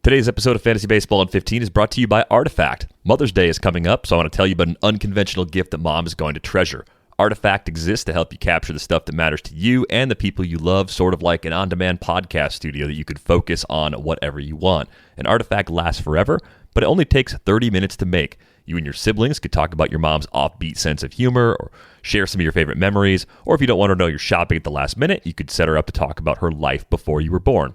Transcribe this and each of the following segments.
Today's episode of Fantasy Baseball in 15 is brought to you by Artifact. Mother's Day is coming up, so I want to tell you about an unconventional gift that mom is going to treasure. Artifact exists to help you capture the stuff that matters to you and the people you love, sort of like an on-demand podcast studio that you could focus on whatever you want. An Artifact lasts forever, but it only takes 30 minutes to make. You and your siblings could talk about your mom's offbeat sense of humor or share some of your favorite memories, or if you don't want to know you're shopping at the last minute, you could set her up to talk about her life before you were born.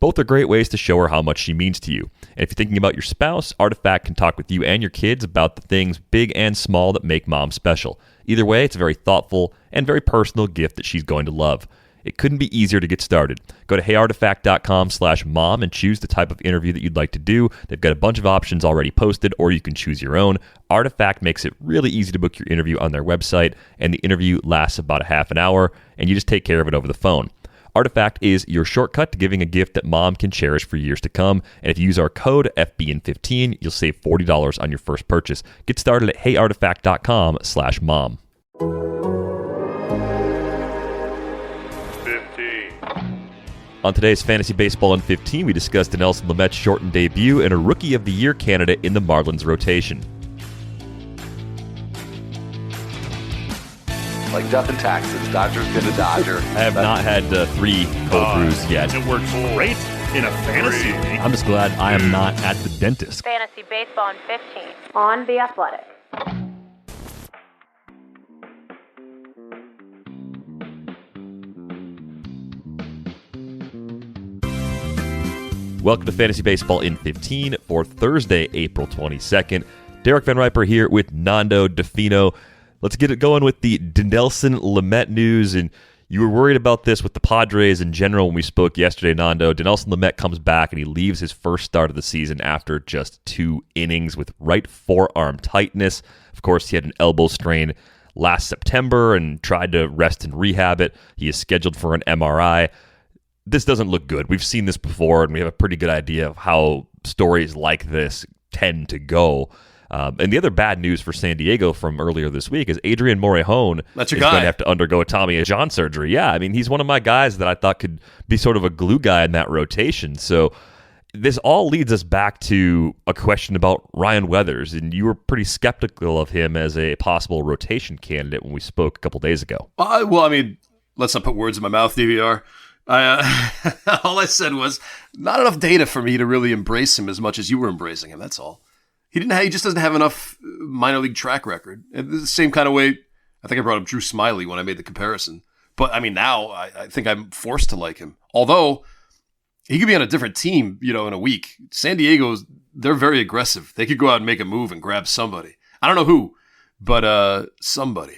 Both are great ways to show her how much she means to you. And if you're thinking about your spouse, Artifact can talk with you and your kids about the things big and small that make mom special. Either way, it's a very thoughtful and very personal gift that she's going to love. It couldn't be easier to get started. Go to heyartifact.com/mom and choose the type of interview that you'd like to do. They've got a bunch of options already posted, or you can choose your own. Artifact makes it really easy to book your interview on their website, and the interview lasts about a half an hour, and you just take care of it over the phone. Artifact is your shortcut to giving a gift that mom can cherish for years to come. And if you use our code FBN15, you'll save $40 on your first purchase. Get started at heyartifact.com/mom. 15. On today's Fantasy Baseball in 15, we discussed Dinelson Lamet's shortened debut and a Rookie of the Year candidate in the Marlins rotation. Like death and taxes, Dodger's gonna Dodger. I have not had 3 cold brews yet. It works great in a fantasy league. I'm just glad I am not at the dentist. Fantasy Baseball in 15 on The Athletic. Welcome to Fantasy Baseball in 15 for Thursday, April 22nd. Derek Van Riper here with Nando DeFino. Let's get it going with the Dinelson Lamet news. And you were worried about this with the Padres in general when we spoke yesterday, Nando. Dinelson Lamet comes back and he leaves his first start of the season after just 2 innings with right forearm tightness. Of course, he had an elbow strain last September and tried to rest and rehab it. He is scheduled for an MRI. This doesn't look good. We've seen this before, and we have a pretty good idea of how stories like this tend to go. And the other bad news for San Diego from earlier this week is Adrian Morejon is going to have to undergo a Tommy John surgery. Yeah, I mean, he's one of my guys that I thought could be sort of a glue guy in that rotation. So this all leads us back to a question about Ryan Weathers, and you were pretty skeptical of him as a possible rotation candidate when we spoke a couple days ago. Well, I mean, let's not put words in my mouth, DVR. All I said was not enough data for me to really embrace him as much as you were embracing him. That's all. He just doesn't have enough minor league track record. The same kind of way, I think I brought up Drew Smiley when I made the comparison. But I mean, now I think I'm forced to like him. Although he could be on a different team, in a week. San Diego's, they're very aggressive. They could go out and make a move and grab somebody. I don't know who, but somebody.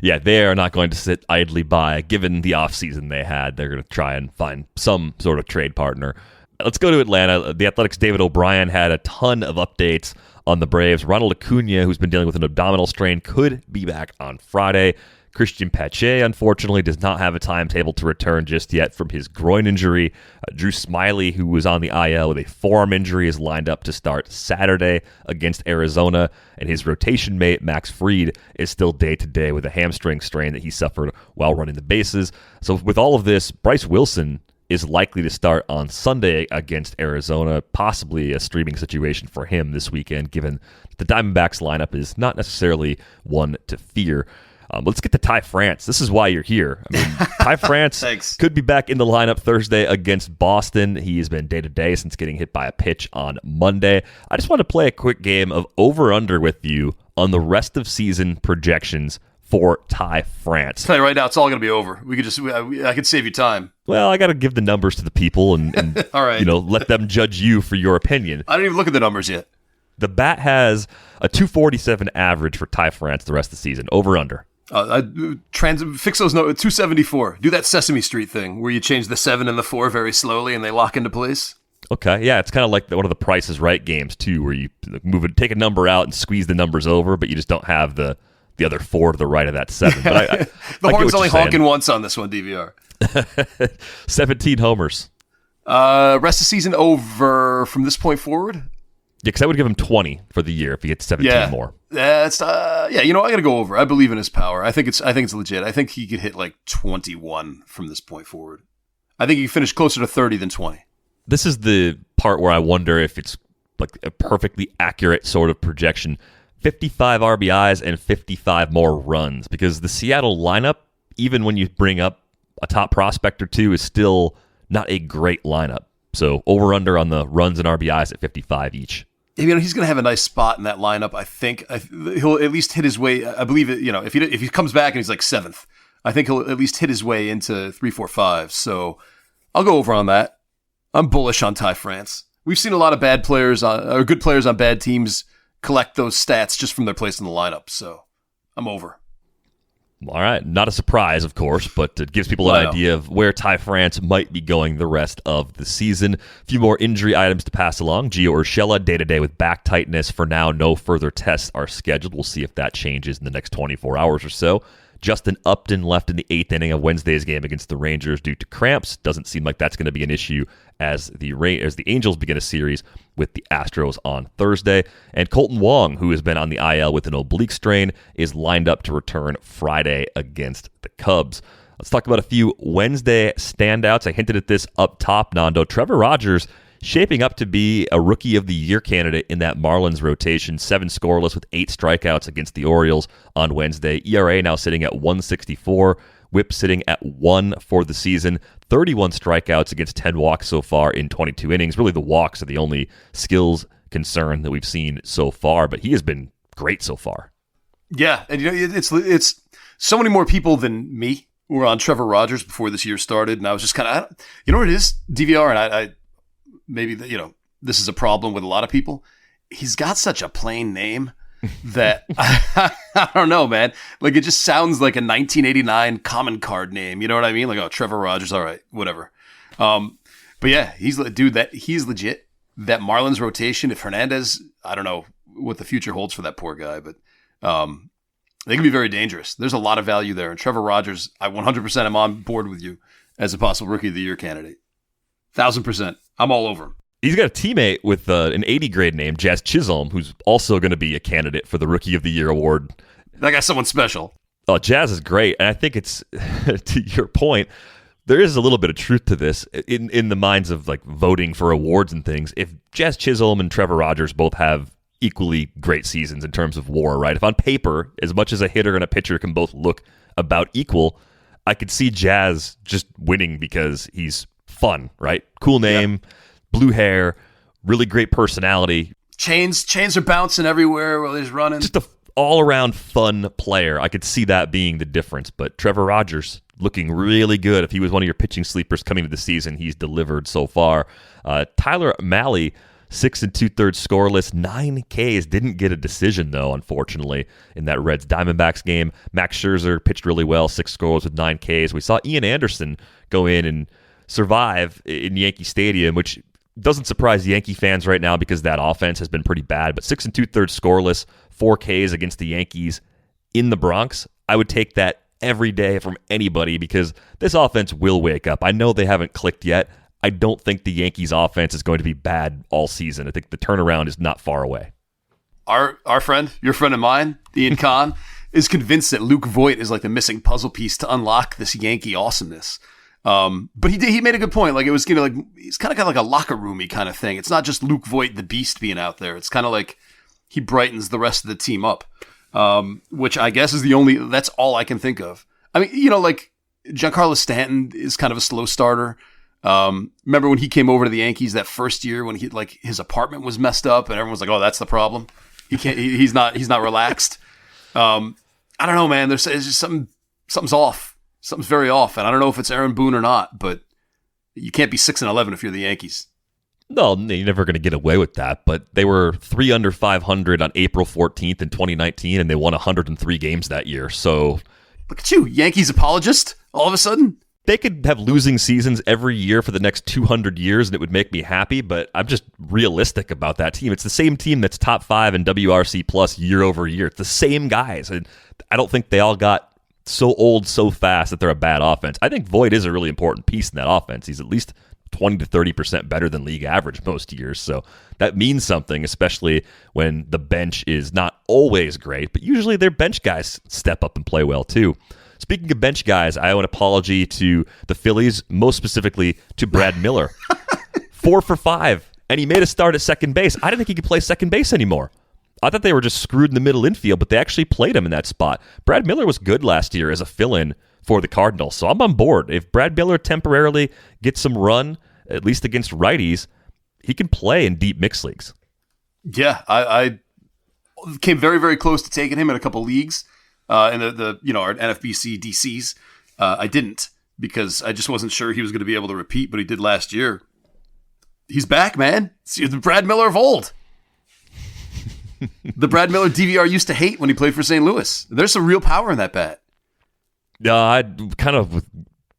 Yeah, they are not going to sit idly by. Given the offseason they had, they're going to try and find some sort of trade partner. Let's go to Atlanta. The Athletics' David O'Brien had a ton of updates on the Braves. Ronald Acuna, who's been dealing with an abdominal strain, could be back on Friday. Christian Pache, unfortunately, does not have a timetable to return just yet from his groin injury. Drew Smiley, who was on the IL with a forearm injury, is lined up to start Saturday against Arizona. And his rotation mate, Max Fried, is still day-to-day with a hamstring strain that he suffered while running the bases. So with all of this, Bryce Wilson is likely to start on Sunday against Arizona, possibly a streaming situation for him this weekend, given the Diamondbacks lineup is not necessarily one to fear. Let's get to Ty France. This is why you're here. I mean, Ty France could be back in the lineup Thursday against Boston. He has been day-to-day since getting hit by a pitch on Monday. I just want to play a quick game of over-under with you on the rest of season projections for Ty France. I'll tell you right now, it's all going to be over. I could save you time. Well, I got to give the numbers to the people and all right. Let them judge you for your opinion. I didn't even look at the numbers yet. The bat has a 247 average for Ty France the rest of the season. Over-under. Fix those notes. 274. Do that Sesame Street thing where you change the 7 and the 4 very slowly and they lock into place. Okay, yeah, it's kind of like one of the Price is Right games too, where you take a number out and squeeze the numbers over, but you just don't have the other 4 to the right of that 7. But the horn's only honking once on this one, DVR. 17 homers. Rest of season over from this point forward? Yeah, because I would give him 20 for the year if he gets 17 more. That's I got to go over. I believe in his power. I think it's legit. I think he could hit like 21 from this point forward. I think he could finish closer to 30 than 20. This is the part where I wonder if it's like a perfectly accurate sort of projection. 55 RBIs and 55 more runs, because the Seattle lineup, even when you bring up a top prospect or two, is still not a great lineup. So over-under on the runs and RBIs at 55 each. He's going to have a nice spot in that lineup. I think he'll at least hit his way. I believe it. If he comes back and he's like 7th, I think he'll at least hit his way into 3, 4, 5. So I'll go over on that. I'm bullish on Ty France. We've seen a lot of bad players or good players on bad teams collect those stats just from their place in the lineup. So I'm over. All right. Not a surprise, of course, but it gives people an idea of where Ty France might be going the rest of the season. A few more injury items to pass along. Gio Urshela, day-to-day with back tightness. For now, no further tests are scheduled. We'll see if that changes in the next 24 hours or so. Justin Upton left in the 8th inning of Wednesday's game against the Rangers due to cramps. Doesn't seem like that's going to be an issue as the Angels begin a series with the Astros on Thursday. And Colton Wong, who has been on the IL with an oblique strain, is lined up to return Friday against the Cubs. Let's talk about a few Wednesday standouts. I hinted at this up top, Nando. Trevor Rogers shaping up to be a Rookie of the Year candidate in that Marlins rotation. 7 scoreless with 8 strikeouts against the Orioles on Wednesday. ERA now sitting at 1.64. WHIP sitting at 1 for the season. 31 strikeouts against 10 walks so far in 22 innings. Really, the walks are the only skills concern that we've seen so far, but he has been great so far. Yeah, and it's so many more people than me who were on Trevor Rogers before this year started, and I was just kind of, you know what it is, DVR, and I maybe this is a problem with a lot of people. He's got such a plain name that I don't know, man. Like, it just sounds like a 1989 common card name. You know what I mean? Like, oh, Trevor Rogers. All right, whatever. But yeah, he's legit. That Marlins rotation, if Hernandez, I don't know what the future holds for that poor guy, but they can be very dangerous. There's a lot of value there. And Trevor Rogers, I 100% am on board with you as a possible Rookie of the Year candidate. 1,000%. I'm all over him. He's got a teammate with an 80 grade name, Jazz Chisholm, who's also going to be a candidate for the Rookie of the Year award. That guy's someone special. Oh, Jazz is great. And I think it's, to your point, there is a little bit of truth to this in the minds of like voting for awards and things. If Jazz Chisholm and Trevor Rogers both have equally great seasons in terms of WAR, right? If on paper, as much as a hitter and a pitcher can both look about equal, I could see Jazz just winning because he's fun, right? Cool name. Yeah. Blue hair, really great personality. Chains are bouncing everywhere while he's running. Just an all-around fun player. I could see that being the difference. But Trevor Rogers looking really good. If he was one of your pitching sleepers coming to the season, he's delivered so far. Tyler Mahle, 6 2/3 scoreless, 9 Ks. Didn't get a decision, though, unfortunately, in that Reds-Diamondbacks game. Max Scherzer pitched really well, 6 scoreless with 9 Ks. We saw Ian Anderson go in and survive in Yankee Stadium, which doesn't surprise Yankee fans right now because that offense has been pretty bad. But 6 2/3 scoreless, 4 Ks against the Yankees in the Bronx. I would take that every day from anybody because this offense will wake up. I know they haven't clicked yet. I don't think the Yankees offense is going to be bad all season. I think the turnaround is not far away. Our friend, your friend of mine, Ian Kahn, is convinced that Luke Voit is like the missing puzzle piece to unlock this Yankee awesomeness. But he made a good point. Like, it was, like, he's kind of got like a locker roomy kind of thing. It's not just Luke Voit, the beast, being out there. It's kind of like he brightens the rest of the team up, which I guess is that's all I can think of. I mean, like Giancarlo Stanton is kind of a slow starter. Remember when he came over to the Yankees that first year when his apartment was messed up and everyone was like, oh, that's the problem. He's not relaxed. I don't know, man. There's just something's off. Something's very off, and I don't know if it's Aaron Boone or not, but you can't be 6-11 if you're the Yankees. No, you're never going to get away with that, but they were 3 under 500 on April 14th in 2019, and they won 103 games that year, so... Look at you, Yankees apologist, all of a sudden? They could have losing seasons every year for the next 200 years, and it would make me happy, but I'm just realistic about that team. It's the same team that's top 5 in WRC plus year over year. It's the same guys, and I don't think they all got so old so fast that they're a bad offense. I think Voit is a really important piece in that offense. He's at least 20 to 30% better than league average most years. So that means something, especially when the bench is not always great, but usually their bench guys step up and play well too. Speaking of bench guys, I owe an apology to the Phillies, most specifically to Brad Miller. 4 for 5 and he made a start at second base. I didn't think he could play second base anymore. I thought they were just screwed in the middle infield, but they actually played him in that spot. Brad Miller was good last year as a fill-in for the Cardinals, so I'm on board. If Brad Miller temporarily gets some run, at least against righties, he can play in deep mixed leagues. Yeah, I came very, very close to taking him in a couple leagues in the our NFBC DCs. I didn't because I just wasn't sure he was going to be able to repeat, but he did last year. He's back, man. It's the Brad Miller of old. The Brad Miller DVR used to hate when he played for St. Louis. There's some real power in that bat. Yeah, I kind of with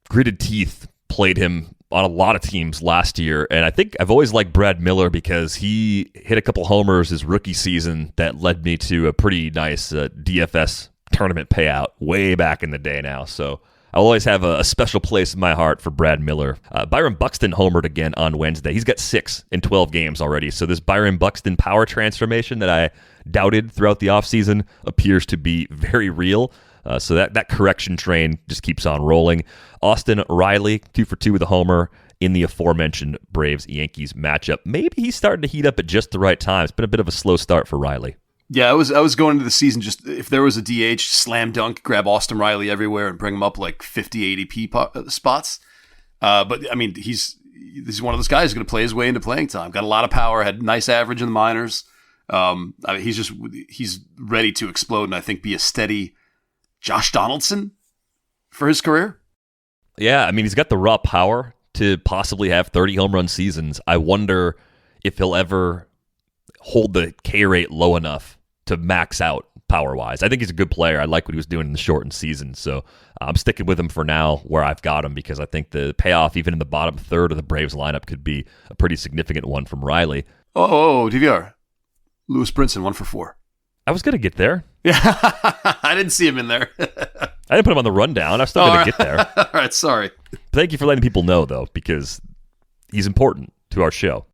gritted teeth played him on a lot of teams last year, and I think I've always liked Brad Miller because he hit a couple homers his rookie season that led me to a pretty nice DFS tournament payout way back in the day now. So I'll always have a special place in my heart for Brad Miller. Byron Buxton homered again on Wednesday. He's got 6 in 12 games already. So this Byron Buxton power transformation that I doubted throughout the offseason appears to be very real. So that correction train just keeps on rolling. Austin Riley, 2 for 2 with a homer in the aforementioned Braves-Yankees matchup. Maybe he's starting to heat up at just the right time. It's been a bit of a slow start for Riley. Yeah, I was going into the season just if there was a DH, slam dunk, grab Austin Riley everywhere and bring him up like 50, ADP spots. But I mean, he's one of those guys who's going to play his way into playing time. Got a lot of power, had nice average in the minors. I mean, he's ready to explode and I think be a steady Josh Donaldson for his career. Yeah, I mean, he's got the raw power to possibly have 30 home run seasons. I wonder if he'll ever hold the K rate low enough to max out power-wise. I think he's a good player. I like what he was doing in the shortened season, so I'm sticking with him for now where I've got him because I think the payoff even in the bottom third of the Braves lineup could be a pretty significant one from Riley. Oh, DVR. Lewis Brinson, 1 for 4. I was going to get there. Yeah, I didn't see him in there. I didn't put him on the rundown. I'm still going to get there. All right, sorry. Thank you for letting people know, though, because he's important to our show.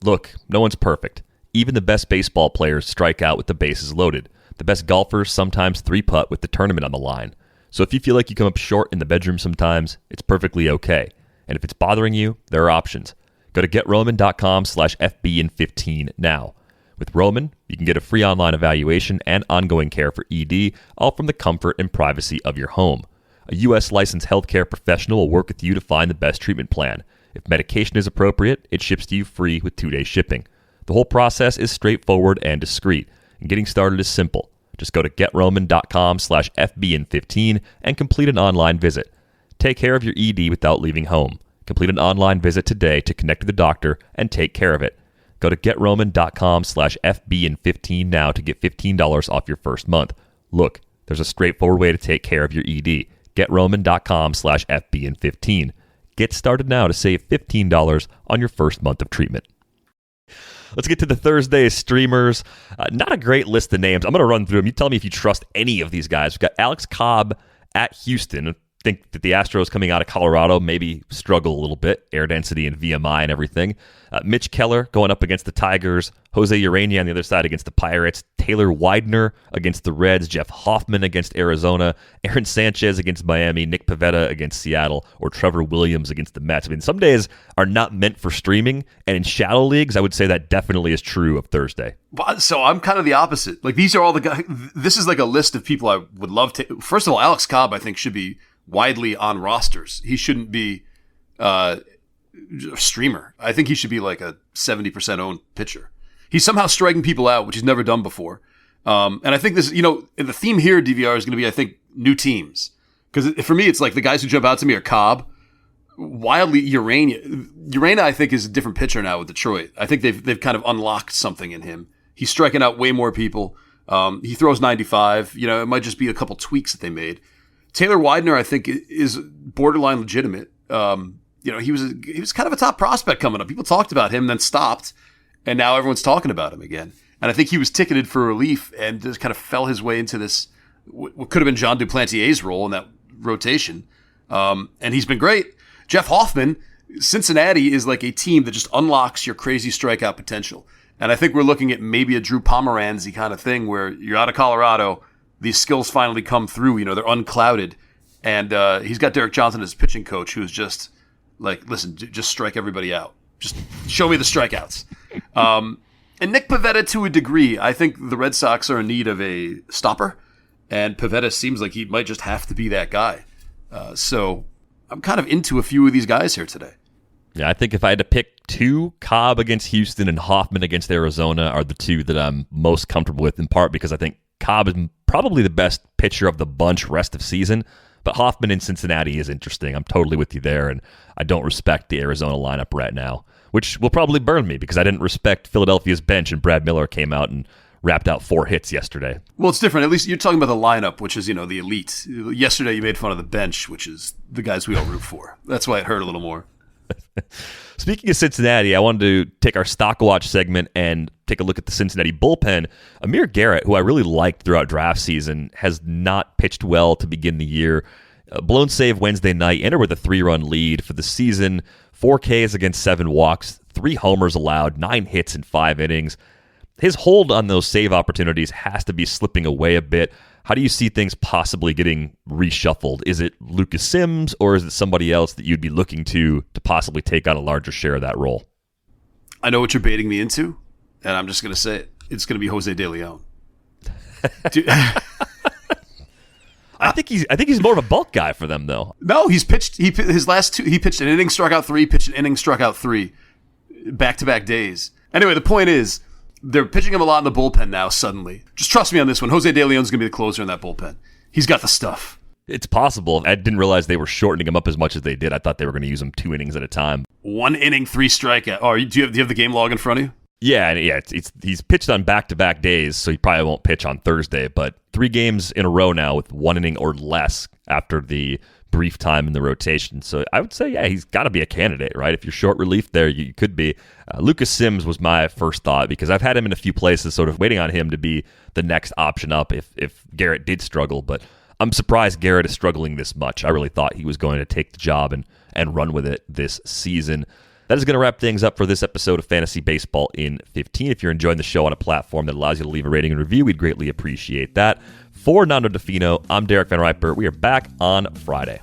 Look, no one's perfect. Even the best baseball players strike out with the bases loaded. The best golfers sometimes 3-putt with the tournament on the line. So if you feel like you come up short in the bedroom sometimes, it's perfectly okay. And if it's bothering you, there are options. Go to GetRoman.com/FBN15 now. With Roman, you can get a free online evaluation and ongoing care for ED, all from the comfort and privacy of your home. A U.S. licensed healthcare professional will work with you to find the best treatment plan. If medication is appropriate, it ships to you free with 2-day shipping. The whole process is straightforward and discreet, and getting started is simple. Just go to GetRoman.com/FBN15 and complete an online visit. Take care of your ED without leaving home. Complete an online visit today to connect with a doctor and take care of it. Go to GetRoman.com/FBN15 now to get $15 off your first month. Look, there's a straightforward way to take care of your ED. GetRoman.com/FBN15. Get started now to save $15 on your first month of treatment. Let's get to the Thursday streamers. Not a great list of names. I'm going to run through them. You tell me if you trust any of these guys. We've got Alex Cobb at Houston. I think that the Astros coming out of Colorado maybe struggle a little bit, air density and VMI and everything. Mitch Keller going up against the Tigers. Jose Urania on the other side against the Pirates. Taylor Widener against the Reds. Jeff Hoffman against Arizona. Aaron Sanchez against Miami. Nick Pivetta against Seattle. Or Trevor Williams against the Mets. I mean, some days are not meant for streaming, and in shallow leagues, I would say that definitely is true of Thursday. So I'm kind of the opposite. Like, these are all the guys. This is like a list of people I would love to. First of all, Alex Cobb, I think, should be widely on rosters. He shouldn't be a streamer. I think he should be like a 70% owned pitcher. He's somehow striking people out, which he's never done before. And I think this, the theme here, DVR, is going to be, I think, new teams. Because for me, it's like the guys who jump out to me are Cobb, wildly Urania. Urania, I think, is a different pitcher now with Detroit. I think they've kind of unlocked something in him. He's striking out way more people. He throws 95. It might just be a couple tweaks that they made. Taylor Widener, I think, is borderline legitimate. He was kind of a top prospect coming up. People talked about him, then stopped, and now everyone's talking about him again. And I think he was ticketed for relief and just kind of fell his way into this, what could have been John Duplantier's role in that rotation. And he's been great. Jeff Hoffman, Cincinnati is like a team that just unlocks your crazy strikeout potential. And I think we're looking at maybe a Drew Pomeranz-y kind of thing where you're out of Colorado, these skills finally come through, they're unclouded. And he's got Derek Johnson as pitching coach who's just like, listen, just strike everybody out. Just show me the strikeouts. And Nick Pivetta, to a degree, I think the Red Sox are in need of a stopper, and Pivetta seems like he might just have to be that guy. So I'm kind of into a few of these guys here today. Yeah, I think if I had to pick two, Cobb against Houston and Hoffman against Arizona are the two that I'm most comfortable with, in part because I think Cobb is probably the best pitcher of the bunch rest of season, but Hoffman in Cincinnati is interesting. I'm totally with you there, and I don't respect the Arizona lineup right now, which will probably burn me because I didn't respect Philadelphia's bench, and Brad Miller came out and wrapped out 4 hits yesterday. Well, it's different. At least you're talking about the lineup, which is, the elite. Yesterday you made fun of the bench, which is the guys we all root for. That's why it hurt a little more. Speaking of Cincinnati, I wanted to take our Stock Watch segment and take a look at the Cincinnati bullpen. Amir Garrett, who I really liked throughout draft season, has not pitched well to begin the year. Blown save Wednesday night, entered with a 3-run lead for the season, 4 Ks against 7 walks, 3 homers allowed, 9 hits in 5 innings. His hold on those save opportunities has to be slipping away a bit. How do you see things possibly getting reshuffled? Is it Lucas Sims, or is it somebody else that you'd be looking to possibly take on a larger share of that role? I know what you're baiting me into, and I'm just going to say it. It's going to be Jose De Leon. I think he's more of a bulk guy for them, though. No, he's pitched. His last 2. He pitched an inning, struck out 3. Pitched an inning, struck out 3, back-to-back days. Anyway, the point is, they're pitching him a lot in the bullpen now. Suddenly, just trust me on this one. Jose De Leon's going to be the closer in that bullpen. He's got the stuff. It's possible. I didn't realize they were shortening him up as much as they did. I thought they were going to use him 2 innings at a time. 1 inning, 3 strikeout. Oh, do you have the game log in front of you? Yeah. He's pitched on back-to-back days, so he probably won't pitch on Thursday. But 3 games in a row now with 1 inning or less after the brief time in the rotation. So I would say, yeah, he's got to be a candidate, right? If you're short relief there, you could be. Lucas Sims was my first thought because I've had him in a few places, sort of waiting on him to be the next option up if Garrett did struggle. But I'm surprised Garrett is struggling this much. I really thought he was going to take the job and run with it this season. That is going to wrap things up for this episode of Fantasy Baseball in 15. If you're enjoying the show on a platform that allows you to leave a rating and review, we'd greatly appreciate that. For Nando DeFino, I'm Derek Van Riper. We are back on Friday.